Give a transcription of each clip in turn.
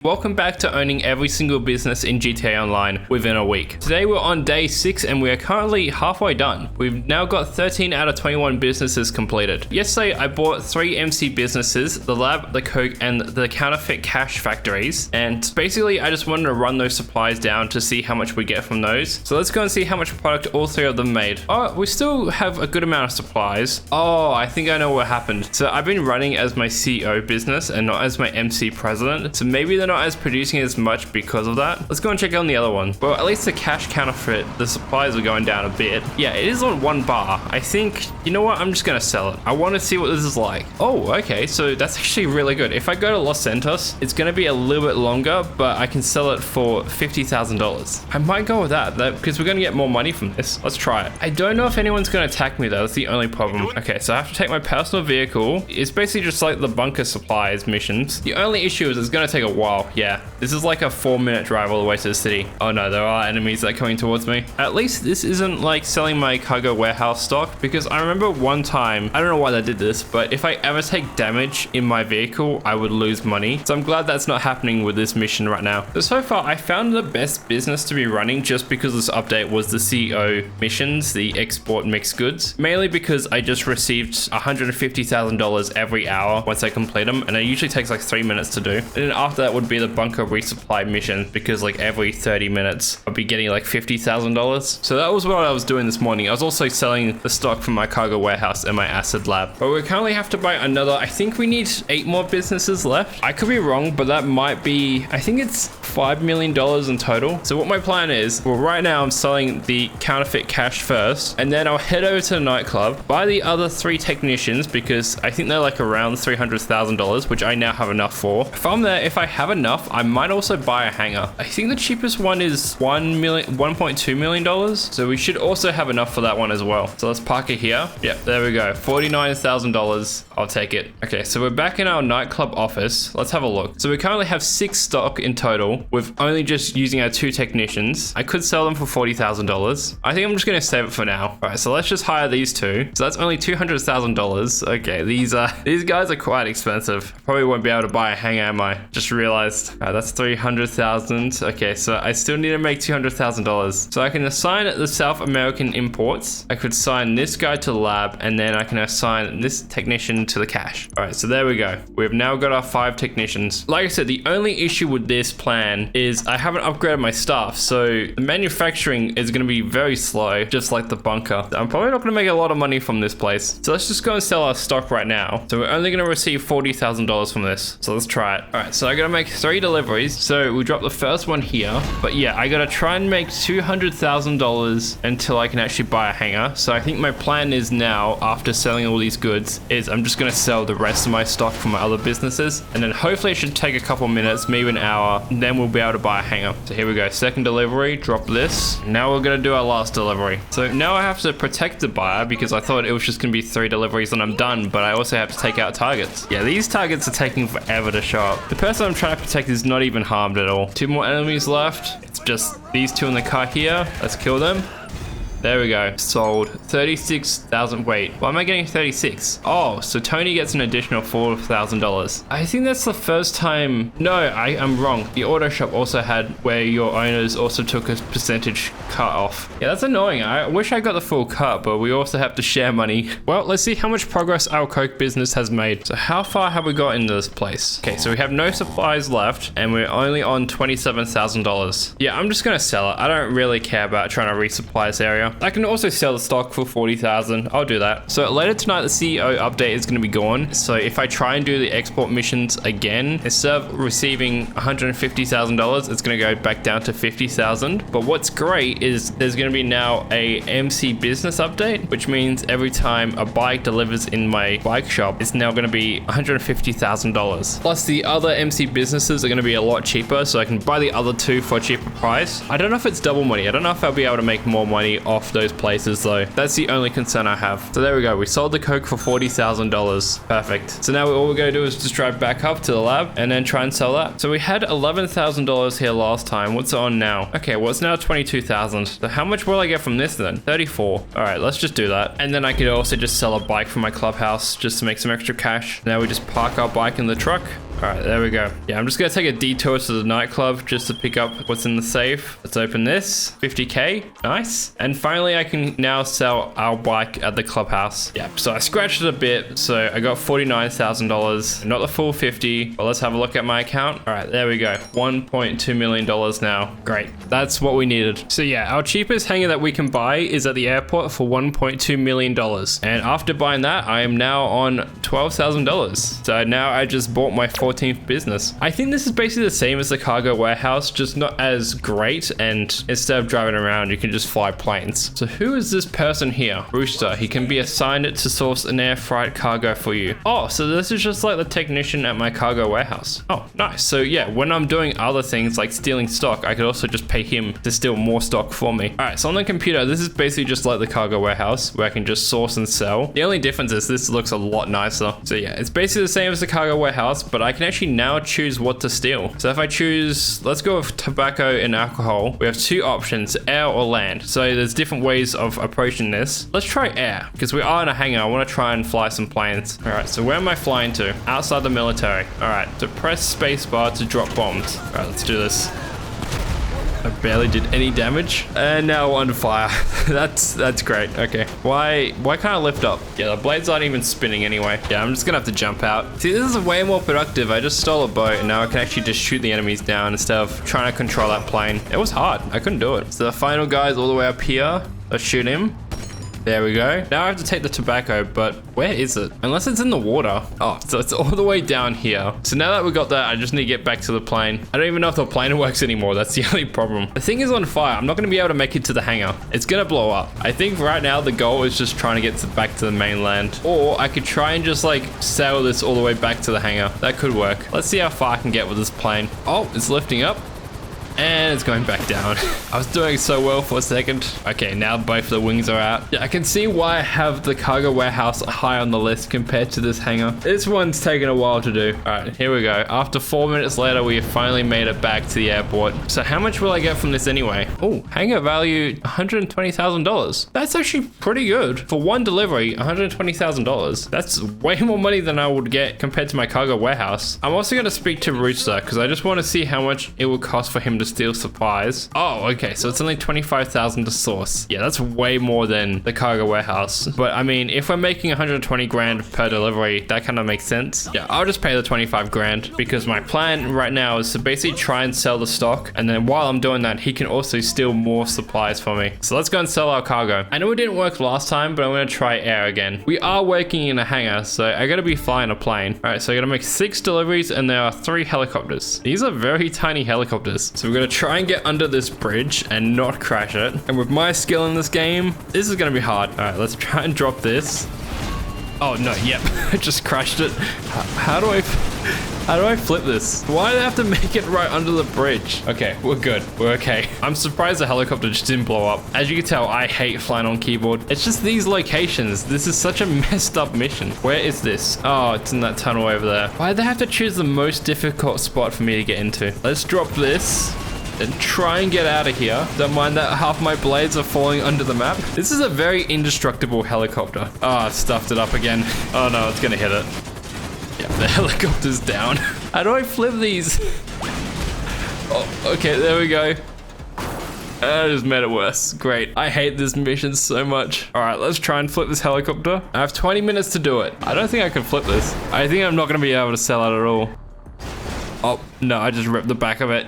Welcome back to owning every single business in GTA Online within a week. Today we're on day 6 and we are currently halfway done. We've now got 13 out of 21 businesses completed. Yesterday I bought 3 MC businesses, the lab, the coke, and the counterfeit cash factories. And basically I just wanted to run those supplies down to see how much we get from those. So let's go and see how much product all 3 of them made. Oh, we still have a good amount of supplies. Oh, I think I know what happened. So I've been running as my CEO business and not as my MC president. So maybe they're not as producing as much because of that. Let's go and check on the other one. Well, at least the cash counterfeit, the supplies are going down a bit. Yeah, it is on 1 bar. I think, you know what? I'm just gonna sell it. I want to see what this is like. Oh, okay. So that's actually really good. If I go to Los Santos, it's gonna be a little bit longer, but I can sell it for $50,000. I might go with that because we're gonna get more money from this. Let's try it. I don't know if anyone's gonna attack me though. That's the only problem. Okay, so I have to take my personal vehicle. It's basically just like the bunker supplies missions. The only issue is it's gonna take a while. Yeah. This is like a 4-minute drive all the way to the city. Oh no, there are enemies that are coming towards me. At least this isn't like selling my cargo warehouse stock, because I remember one time, I don't know why they did this, but if I ever take damage in my vehicle, I would lose money. So I'm glad that's not happening with this mission right now. So far, I found the best business to be running just because this update was the CEO missions, the export mixed goods. Mainly because I just received $150,000 every hour once I complete them, and it usually takes like 3 minutes to do. And then after that would be the bunker resupply mission, because like every 30 minutes I'll be getting like $50,000. So that was what I was doing this morning. I was also selling the stock from my cargo warehouse and my acid lab. But we currently have to buy another, I think we need 8 more businesses left. I could be wrong, but that might be, I think it's $5 million in total. So what my plan is, well, right now I'm selling the counterfeit cash first, and then I'll head over to the nightclub, buy the other 3 technicians, because I think they're like around $300,000, which I now have enough for. From there, if I have enough, I might also buy a hangar. I think the cheapest one is $1.2 million. So we should also have enough for that one as well. So let's park it here. Yep, there we go. $49,000. I'll take it. Okay, so we're back in our nightclub office. Let's have a look. So we currently have 6 stock in total with only just using our 2 technicians. I could sell them for $40,000. I think I'm just gonna save it for now. All right, so let's just hire these 2. So that's only $200,000. Okay, these guys are quite expensive. Probably won't be able to buy a hangar, am I? Just realized. That's $300,000. Okay, so I still need to make $200,000. So I can assign the South American imports. I could assign this guy to the lab, and then I can assign this technician to the cash. All right, so there we go. We've now got our 5 technicians. Like I said, the only issue with this plan is I haven't upgraded my staff, so the manufacturing is going to be very slow, just like the bunker. I'm probably not going to make a lot of money from this place. So let's just go and sell our stock right now. So we're only going to receive $40,000 from this. So let's try it. All right, so I got to make 3 deliveries. So we drop the first one here, but yeah, I got to try and make $200,000 until I can actually buy a hangar. So I think my plan is now, after selling all these goods, is I'm just going to sell the rest of my stock from my other businesses, and then hopefully it should take a couple minutes, maybe an hour, and then we'll be able to buy a hangar. So here we go, second delivery, drop this. Now we're going to do our last delivery. So now I have to protect the buyer, because I thought it was just going to be 3 deliveries and I'm done, but I also have to take out targets. Yeah, these targets are taking forever to show up. The person I'm trying to protect is not even harmed at all. 2 more enemies left. It's just these 2 in the car here. Let's kill them. There we go. Sold. 36,000. Wait, why am I getting 36? Oh, so Tony gets an additional $4,000. I think that's the first time. No, I'm wrong. The auto shop also had where your owners also took a percentage cut off. Yeah, that's annoying. I wish I got the full cut, but we also have to share money. Well, let's see how much progress our coke business has made. So how far have we got into this place? Okay, so we have no supplies left and we're only on $27,000. Yeah, I'm just gonna sell it. I don't really care about trying to resupply this area. I can also sell the stock for $40,000. I'll do that. So later tonight, the CEO update is going to be gone. So if I try and do the export missions again, instead of receiving $150,000, it's going to go back down to $50,000. But what's great is there's going to be now a MC business update, which means every time a bike delivers in my bike shop, it's now going to be $150,000. Plus the other MC businesses are going to be a lot cheaper, so I can buy the other 2 for a cheaper price. I don't know if it's double money. I don't know if I'll be able to make more money off those places though. That's the only concern I have. So there we go. We sold the coke for $40,000. Perfect. So now all we're going to do is just drive back up to the lab and then try and sell that. So we had $11,000 here last time. What's it on now? Okay, well it's now $22,000. So how much will I get from this then? 34. All right, let's just do that. And then I could also just sell a bike from my clubhouse just to make some extra cash. Now we just park our bike in the truck. All right, there we go. Yeah, I'm just gonna take a detour to the nightclub just to pick up what's in the safe. Let's open this. 50K, nice. And finally, I can now sell our bike at the clubhouse. Yeah, so I scratched it a bit, so I got $49,000, not the full 50, but let's have a look at my account. All right, there we go. $1.2 million now. Great, that's what we needed. So yeah, our cheapest hangar that we can buy is at the airport for $1.2 million. And after buying that, I am now on $12,000. So now I just bought my 14th business. I think this is basically the same as the cargo warehouse, just not as great. And instead of driving around, you can just fly planes. So who is this person here? Rooster. He can be assigned to source an air freight cargo for you. Oh, so this is just like the technician at my cargo warehouse. Oh, nice. So yeah, when I'm doing other things like stealing stock, I could also just pay him to steal more stock for me. All right, so on the computer, this is basically just like the cargo warehouse where I can just source and sell. The only difference is this looks a lot nicer. So yeah, it's basically the same as the cargo warehouse, but I can actually now choose what to steal. So if I choose, let's go with tobacco and alcohol. We have two options, air or land. So there's different ways of approaching this. Let's try air because we are in a hangar. I want to try and fly some planes. All right, so where am I flying to? Outside the military. All right, so press spacebar to drop bombs. All right, let's do this. I barely did any damage, and now we're under fire. That's great. Okay, why can't I lift up? Yeah, the blades aren't even spinning anyway. Yeah, I'm just gonna have to jump out. See, this is way more productive. I just stole a boat, and now I can actually just shoot the enemies down instead of trying to control that plane. It was hard. I couldn't do it. So the final guy's all the way up here. Let's shoot him. There we go. Now I have to take the tobacco, but where is it? Unless it's in the water. Oh, so it's all the way down here. So now that we got that, I just need to get back to the plane. I don't even know if the plane works anymore. That's the only problem. The thing is on fire. I'm not going to be able to make it to the hangar. It's going to blow up. I think right now the goal is just trying to get back to the mainland. Or I could try and just like sail this all the way back to the hangar. That could work. Let's see how far I can get with this plane. Oh, it's lifting up. And it's going back down. I was doing so well for a second. Okay, now both the wings are out. Yeah, I can see why I have the cargo warehouse high on the list compared to this hangar. This one's taken a while to do. All right, here we go. After 4 minutes later, we have finally made it back to the airport. So how much will I get from this anyway? Oh, hangar value $120,000. That's actually pretty good. For one delivery, $120,000. That's way more money than I would get compared to my cargo warehouse. I'm also going to speak to Rooster because I just want to see how much it would cost for him to steal supplies. Oh, okay, so it's only 25,000 to source. Yeah, that's way more than the cargo warehouse. But I mean, if we're making 120 grand per delivery, that kind of makes sense. Yeah, I'll just pay the 25 grand because my plan right now is to basically try and sell the stock. And then while I'm doing that, he can also steal more supplies for me. So let's go and sell our cargo. I know it didn't work last time, but I'm going to try air again. We are working in a hangar, so I got to be flying a plane. All right, so I got to make 6 deliveries and there are 3 helicopters. These are very tiny helicopters. So we're going to try and get under this bridge and not crash it. And with my skill in this game, this is going to be hard. All right, let's try and drop this. Oh no, yep, I just crashed it. How do I flip this? Why do I have to make it right under the bridge? Okay, we're good, we're okay. I'm surprised the helicopter just didn't blow up. As you can tell, I hate flying on keyboard. It's just these locations. This is such a messed up mission. Where is this? Oh, it's in that tunnel over there. Why do they have to choose the most difficult spot for me to get into? Let's drop this and try and get out of here. Don't mind that half my blades are falling under the map. This is a very indestructible helicopter. Oh, I stuffed it up again. Oh no, it's gonna hit it. Yep, the helicopter's down. How do I flip these? Oh, okay, there we go. I just made it worse. Great. I hate this mission so much. All right, let's try and flip this helicopter. I have 20 minutes to do it. I don't think I can flip this. I think I'm not gonna be able to sell it at all. Oh, no, I just ripped the back of it.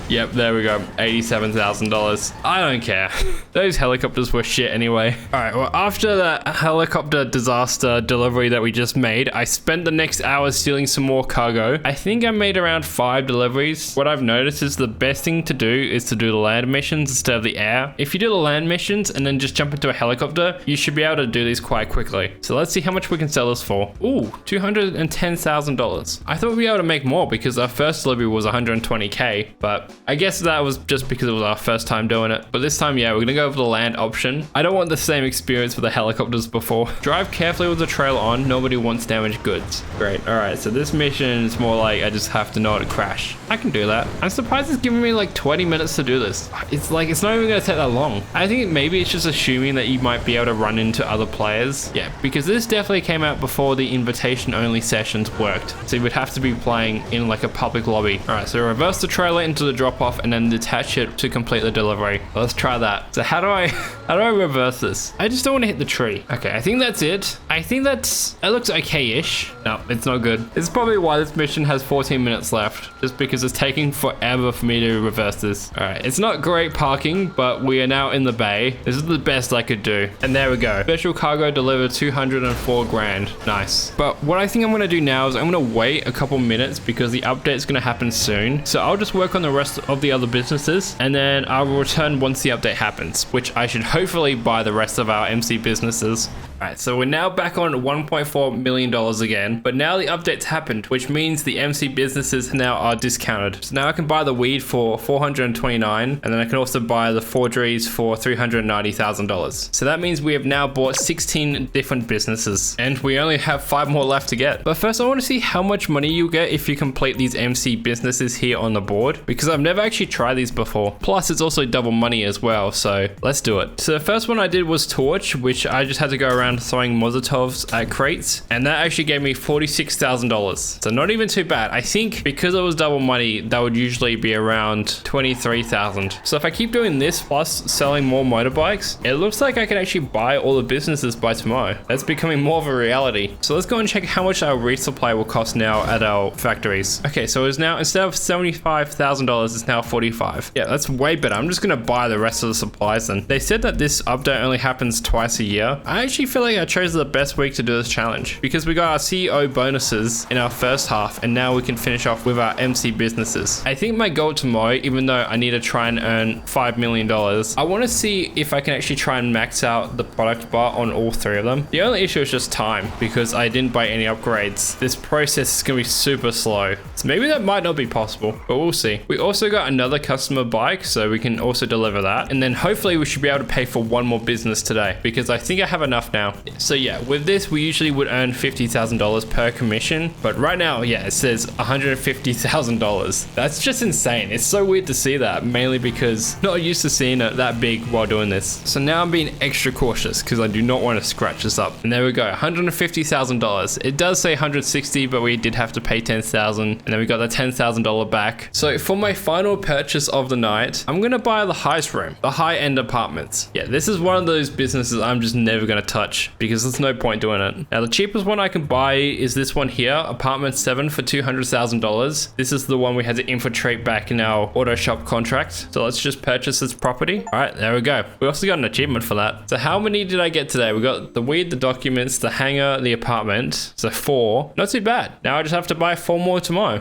Yep, there we go. $87,000. I don't care. Those helicopters were shit anyway. All right, well, after that helicopter disaster delivery that we just made, I spent the next hour stealing some more cargo. I think I made around 5 deliveries. What I've noticed is the best thing to do is to do the land missions instead of the air. If you do the land missions and then just jump into a helicopter, you should be able to do these quite quickly. So let's see how much we can sell this for. Ooh, $210,000. I thought we'd be able to make more because our first delivery was 120K, but I guess that was just because it was our first time doing it. But this time, yeah, we're gonna go for the land option. I don't want the same experience with the helicopters before. Drive carefully with the trailer on. Nobody wants damaged goods. Great. All right, so this mission is more like I just have to know how to crash. I can do that. I'm surprised it's giving me like 20 minutes to do this. It's not even gonna take that long. I think maybe it's just assuming that you might be able to run into other players. Yeah, because this definitely came out before the invitation only sessions worked. So you would have to be playing in like a public lobby. All right, so reverse the trailer into the drop off and then detach it to complete the delivery. Let's try that. So how do I reverse this? I just don't want to hit the tree. Okay, I think that's it. I think it looks okay-ish. No, it's not good. It's probably why this mission has 14 minutes left, just because it's taking forever for me to reverse this. All right, it's not great parking, but we are now in the bay. This is the best I could do. And there we go. Special cargo delivered 204 grand. Nice. But what I think I'm gonna do now is I'm gonna wait a couple minutes because the update's gonna happen soon. So I'll just work on the rest of the other businesses and then I will return once the update happens, which I should hopefully buy the rest of our MC businesses. Alright, so we're now back on $1.4 million again, but now the updates happened, which means the MC businesses now are discounted. So now I can buy the weed for $429, and then I can also buy the forgeries for $390,000. So that means we have now bought 16 different businesses, and we only have 5 more left to get. But first I want to see how much money you get if you complete these MC businesses here on the board, because I've never actually tried these before. Plus it's also double money as well, so let's do it. So the first one I did was Torch, which I just had to go around throwing Molotovs at crates, and that actually gave me $46,000. So not even too bad. I think because it was double money, that would usually be around 23,000. So if I keep doing this plus selling more motorbikes, it looks like I can actually buy all the businesses by tomorrow. That's becoming more of a reality. So let's go and check how much our resupply will cost now at our factories. Okay, so it's now, instead of $75,000, it's now 45. Yeah, that's way better. I'm just gonna buy the rest of the supplies then. They said that this update only happens twice a year. I actually feel like I chose the best week to do this challenge because we got our CEO bonuses in our first half and now we can finish off with our MC businesses. I think my goal tomorrow, even though I need to try and earn $5 million, I want to see if I can actually try and max out the product bar on all 3 of them. The only issue is just time because I didn't buy any upgrades. This process is going to be super slow. So maybe that might not be possible, but we'll see. We also got another customer bike, so we can also deliver that. And then hopefully we should be able to pay for 1 more business today because I think I have enough now. So yeah, with this, we usually would earn $50,000 per commission, but right now, yeah, it says $150,000. That's just insane. It's so weird to see that, mainly because not used to seeing it that big while doing this. So now I'm being extra cautious because I do not want to scratch this up. And there we go, $150,000. It does say 160, but we did have to pay 10,000, and then we got the $10,000 back. So for my final purchase of the night, I'm gonna buy the heist room, the high-end apartments. Yeah, this is one of those businesses I'm just never gonna touch because there's no point doing it. Now the cheapest one I can buy is this one here, apartment 7 for $200,000. This is the one we had to infiltrate back in our auto shop contract. So let's just purchase this property. All right, there we go. We also got an achievement for that. So how many did I get today? We got the weed, the documents, the hangar, the apartment. So 4, not too bad. Now I just have to buy 4 more tomorrow.